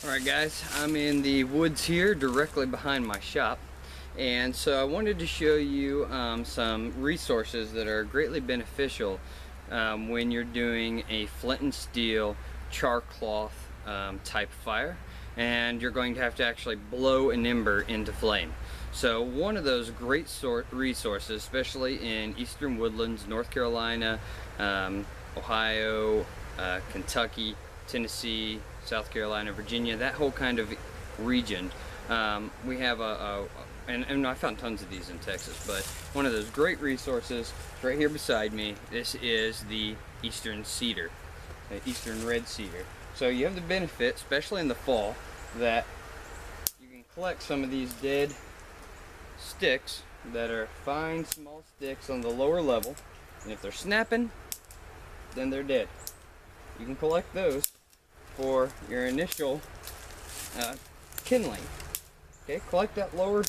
Alright guys, I'm in the woods here directly behind my shop, and so I wanted to show you some resources that are greatly beneficial when you're doing a flint and steel char cloth type fire, and you're going to have to actually blow an ember into flame. So one of those great resources, especially in eastern woodlands, North Carolina, Ohio, Kentucky, Tennessee, South Carolina, Virginia, that whole kind of region. We have and I found tons of these in Texas, but one of those great resources right here beside me, this is the eastern cedar, the eastern red cedar. So you have the benefit, especially in the fall, that you can collect some of these dead sticks that are fine small sticks on the lower level, and if they're snapping, then they're dead. You can collect those for your initial kindling. Okay, collect that lower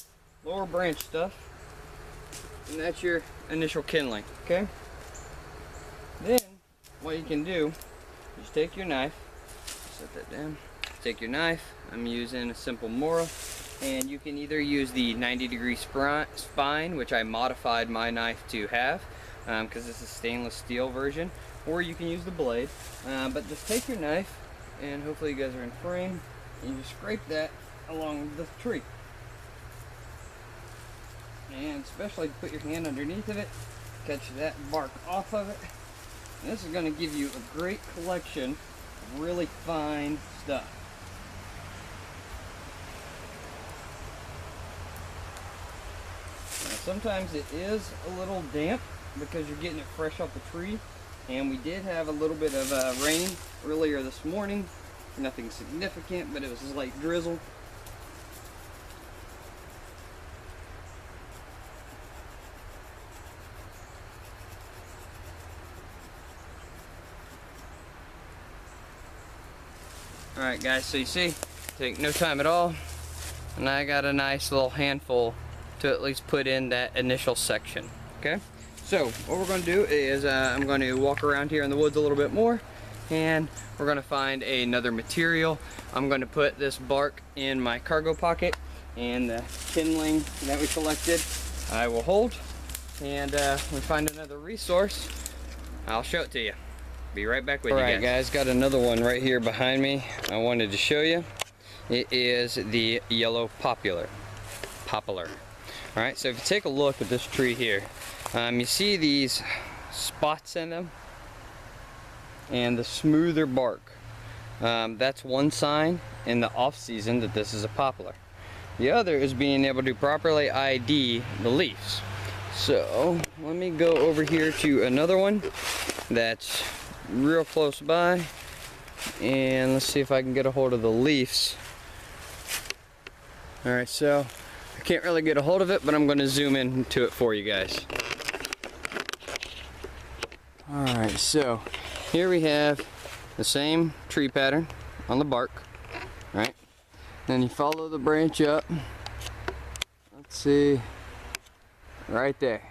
branch stuff, and that's your initial kindling. Okay, then what you can do is take your knife, set that down, take your knife, I'm using a simple Mora, and you can either use the 90-degree spine, which I modified my knife to have because this is a stainless steel version, or you can use the blade, but just take your knife, and hopefully you guys are in frame, and you scrape that along the tree, and especially put your hand underneath of it, catch that bark off of it, and this is going to give you a great collection of really fine stuff. Now, sometimes it is a little damp because you're getting it fresh off the tree, and we did have a little bit of rain earlier this morning. Nothing significant, but it was a light drizzle. Alright guys, so you see, take no time at all, and I got a nice little handful to at least put in that initial section. Okay, so what we're going to do is I'm going to walk around here in the woods a little bit more, and we're going to find another material. I'm going to put this bark in my cargo pocket, and the kindling that we collected I will hold, and we find another resource, I'll show it to you. Be right back with you guys. Alright guys, got another one right here behind me I wanted to show you. It is the yellow poplar. Alright, so if you take a look at this tree here, you see these spots in them and the smoother bark. That's one sign in the off season that this is a poplar. The other is being able to properly ID the leaves. So let me go over here to another one that's real close by, and let's see if I can get a hold of the leaves. Alright, so I can't really get a hold of it, but I'm going to zoom into it for you guys. Alright, so here we have the same tree pattern on the bark, right? Then you follow the branch up. Let's see, right there.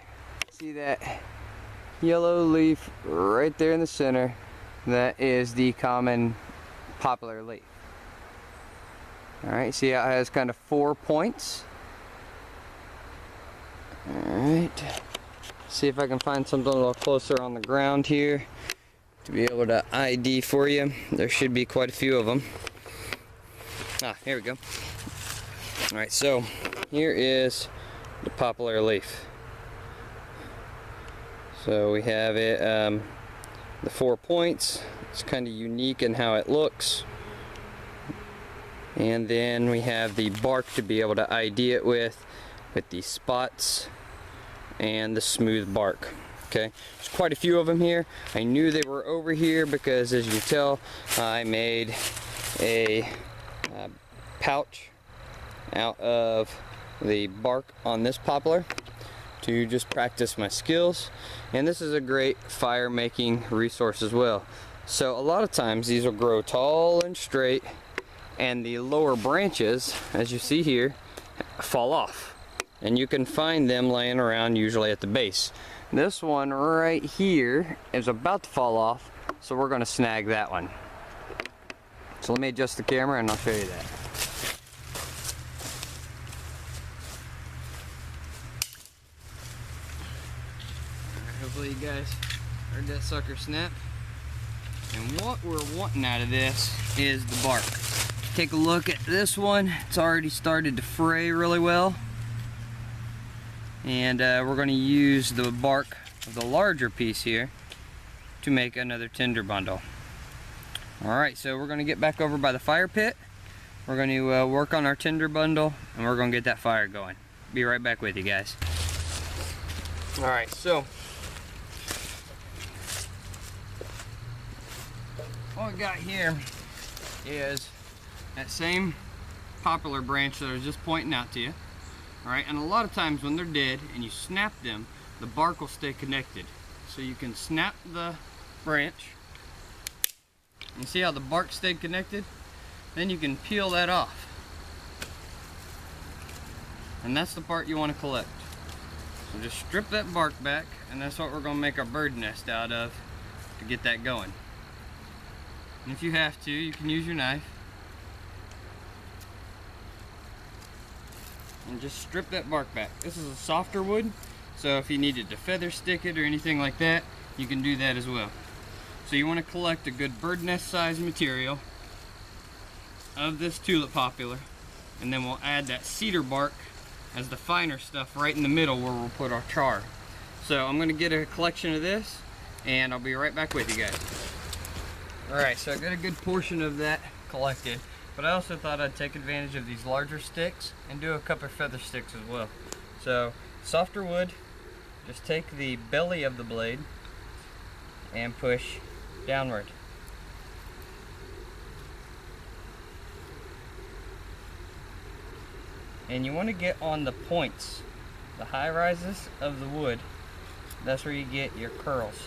See that yellow leaf right there in the center? That is the common poplar leaf. Alright, see how it has kind of 4 points? Alright, see if I can find something a little closer on the ground here to be able to ID for you. There should be quite a few of them. Ah, here we go. Alright, so here is the poplar leaf. So we have it, the 4 points. It's kind of unique in how it looks. And then we have the bark to be able to ID it with the spots and the smooth bark. Okay, there's quite a few of them here. I knew they were over here because, as you can tell, I made a pouch out of the bark on this poplar to just practice my skills, and this is a great fire making resource as well. So a lot of times these will grow tall and straight, and the lower branches, as you see here, fall off, and you can find them laying around usually at the base. This one right here is about to fall off, so we're going to snag that one. So let me adjust the camera and I'll show you that. Alright, hopefully you guys heard that sucker snap. And what we're wanting out of this is the bark. Take a look at this one. It's already started to fray really well. And we're going to use the bark of the larger piece here to make another tinder bundle. Alright, so we're going to get back over by the fire pit. We're going to work on our tinder bundle and we're going to get that fire going. Be right back with you guys. Alright, so what we got here is that same poplar branch that I was just pointing out to you. Alright, and a lot of times when they're dead and you snap them, the bark will stay connected. So you can snap the branch and see how the bark stayed connected? Then you can peel that off. And that's the part you want to collect. So just strip that bark back, and that's what we're going to make our bird nest out of to get that going. And if you have to, you can use your knife and just strip that bark back. This is a softer wood, so if you needed to feather stick it or anything like that, you can do that as well. So you want to collect a good bird nest size material of this tulip poplar, and then we'll add that cedar bark as the finer stuff right in the middle where we'll put our char. So I'm going to get a collection of this and I'll be right back with you guys. Alright, so I got a good portion of that collected, but I also thought I'd take advantage of these larger sticks and do a couple of feather sticks as well. So softer wood, just take the belly of the blade and push downward. And you want to get on the points, the high rises of the wood. That's where you get your curls.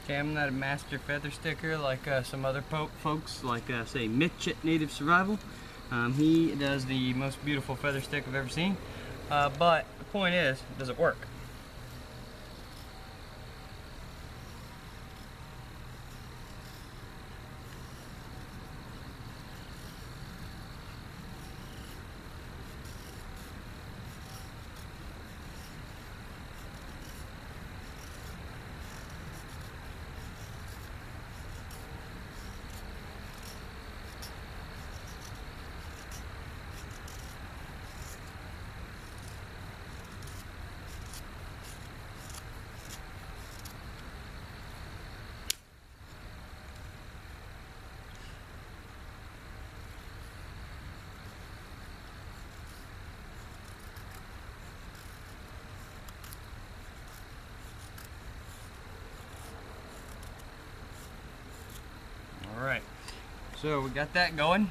Okay, I'm not a master feather sticker like some other folks, like say Mitch at Native Survival. He does the most beautiful feather stick I've ever seen. But the point is, does it work? Alright, so we got that going.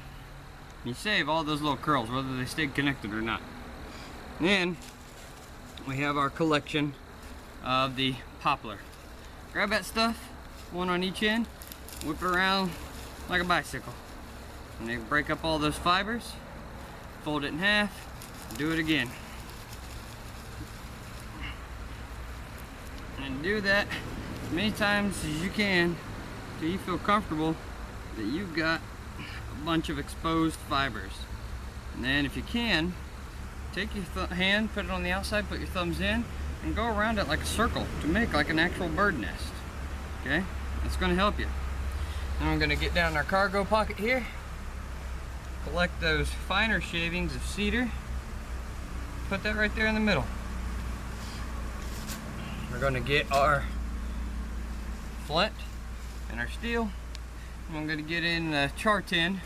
You save all those little curls, whether they stayed connected or not. Then we have our collection of the poplar. Grab that stuff, one on each end, whip it around like a bicycle. And then break up all those fibers, fold it in half, do it again. And do that as many times as you can till you feel comfortable that you've got a bunch of exposed fibers. And then if you can, take your hand, put it on the outside, put your thumbs in, and go around it like a circle to make like an actual bird nest. Okay? That's going to help you. Now I'm going to get down our cargo pocket here, collect those finer shavings of cedar, put that right there in the middle. We're going to get our flint and our steel. I'm going to get in the char tin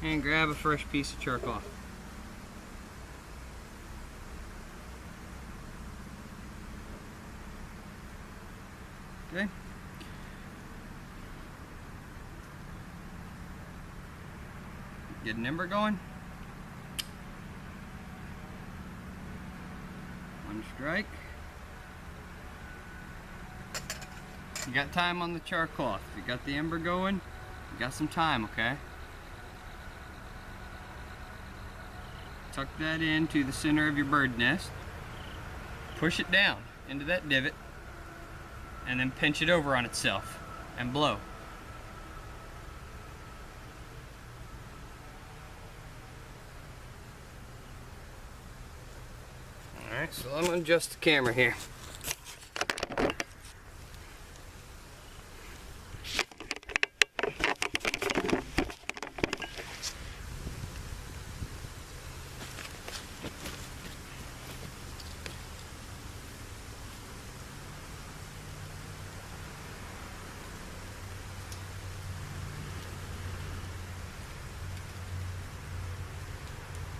and grab a fresh piece of charcoal. Okay. Get an ember going. One strike. You got time on the char cloth. You got the ember going, you got some time, okay? Tuck that into the center of your bird nest. Push it down into that divot and then pinch it over on itself and blow. Alright, so I'm going to adjust the camera here.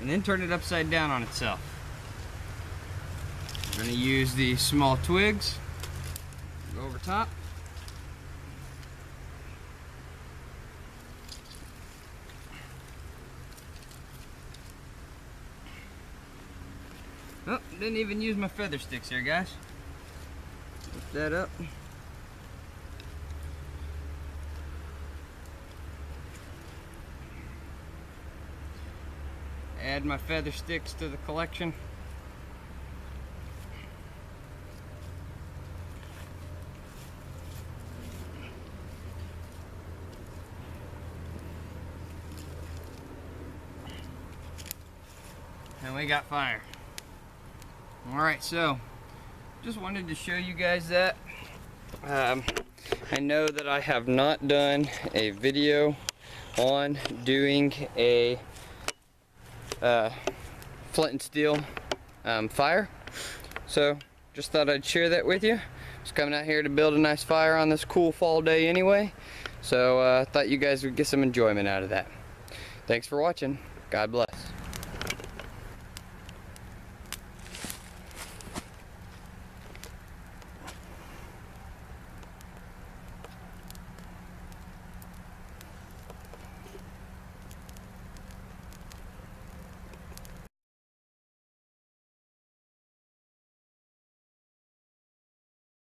And then turn it upside down on itself. We're going to use the small twigs. Go over top. Oh, didn't even use my feather sticks here, guys. Lift that up. Add my feather sticks to the collection. And we got fire. Alright, so just wanted to show you guys that. I know that I have not done a video on doing a flint and steel fire, so just thought I'd share that with you. Just coming out here to build a nice fire on this cool fall day anyway, so I thought you guys would get some enjoyment out of that. Thanks for watching. God bless.